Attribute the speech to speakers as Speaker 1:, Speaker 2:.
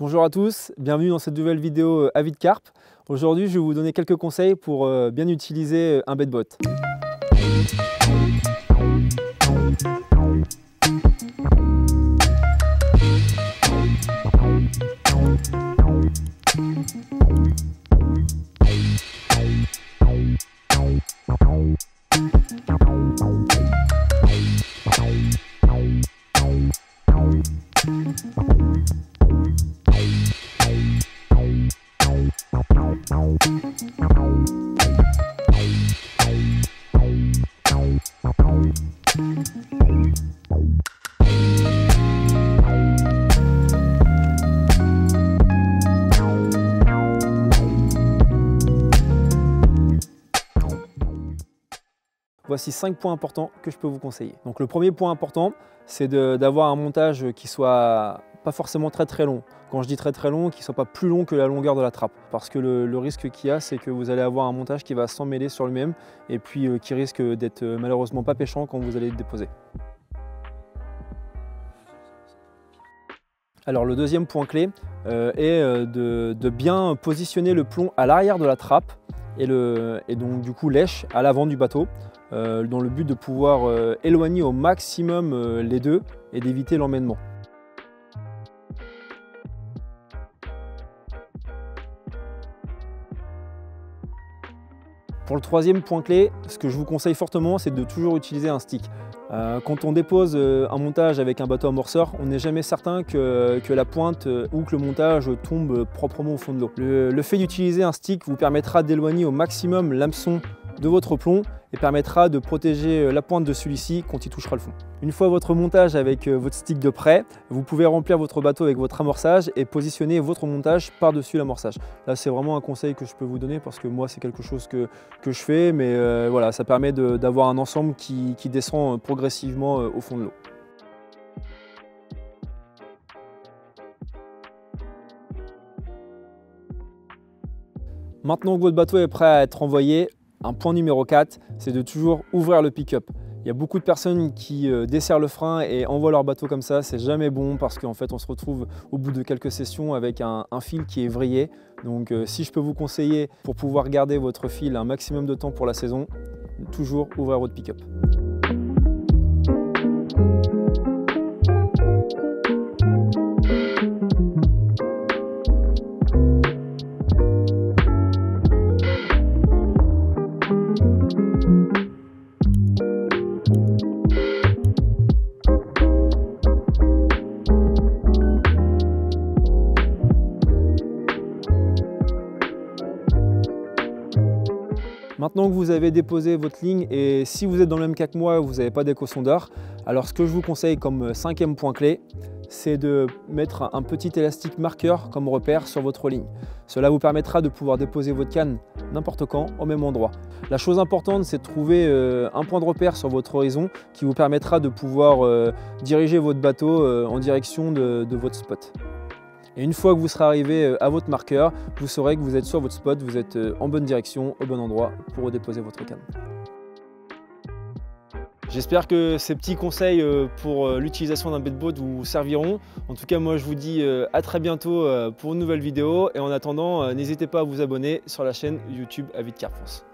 Speaker 1: Bonjour à tous, bienvenue dans cette nouvelle vidéo Avis de Carpe. Aujourd'hui, je vais vous donner quelques conseils pour bien utiliser un bait bot. Voici 5 points importants que je peux vous conseiller. Donc le premier point important, c'est d'avoir un montage qui soit pas forcément très long. Quand je dis très long, qu'il ne soit pas plus long que la longueur de la trappe. Parce que le risque qu'il y a, c'est que vous allez avoir un montage qui va s'emmêler sur lui-même et puis qui risque d'être malheureusement pas pêchant quand vous allez le déposer. Alors le deuxième point clé est de bien positionner le plomb à l'arrière de la trappe et donc du coup lèche à l'avant du bateau dans le but de pouvoir éloigner au maximum les deux et d'éviter l'emmènement. Pour le troisième point clé, ce que je vous conseille fortement, c'est de toujours utiliser un stick. Quand on dépose un montage avec un bateau amorceur, on n'est jamais certain que la pointe ou que le montage tombe proprement au fond de l'eau. Le fait d'utiliser un stick vous permettra d'éloigner au maximum l'hameçon de votre plomb et permettra de protéger la pointe de celui-ci quand il touchera le fond. Une fois votre montage avec votre stick de près, vous pouvez remplir votre bateau avec votre amorçage et positionner votre montage par-dessus l'amorçage. Là, c'est vraiment un conseil que je peux vous donner parce que moi, c'est quelque chose que je fais, mais voilà, ça permet d'avoir un ensemble qui descend progressivement au fond de l'eau. Maintenant que votre bateau est prêt à être envoyé, un point numéro 4, c'est de toujours ouvrir le pick-up. Il y a beaucoup de personnes qui desserrent le frein et envoient leur bateau comme ça, c'est jamais bon parce qu'en fait on se retrouve au bout de quelques sessions avec un fil qui est vrillé. Donc si je peux vous conseiller pour pouvoir garder votre fil un maximum de temps pour la saison, toujours ouvrir votre pick-up. Maintenant que vous avez déposé votre ligne et si vous êtes dans le même cas que moi, vous n'avez pas d'éco-sondeur, alors ce que je vous conseille comme cinquième point clé, c'est de mettre un petit élastique marqueur comme repère sur votre ligne. Cela vous permettra de pouvoir déposer votre canne n'importe quand au même endroit. La chose importante, c'est de trouver un point de repère sur votre horizon qui vous permettra de pouvoir diriger votre bateau en direction de votre spot. Et une fois que vous serez arrivé à votre marqueur, vous saurez que vous êtes sur votre spot, vous êtes en bonne direction, au bon endroit pour déposer votre canne. J'espère que ces petits conseils pour l'utilisation d'un bait boat vous serviront. En tout cas, moi je vous dis à très bientôt pour une nouvelle vidéo. Et en attendant, n'hésitez pas à vous abonner sur la chaîne YouTube Avis de Carpe France.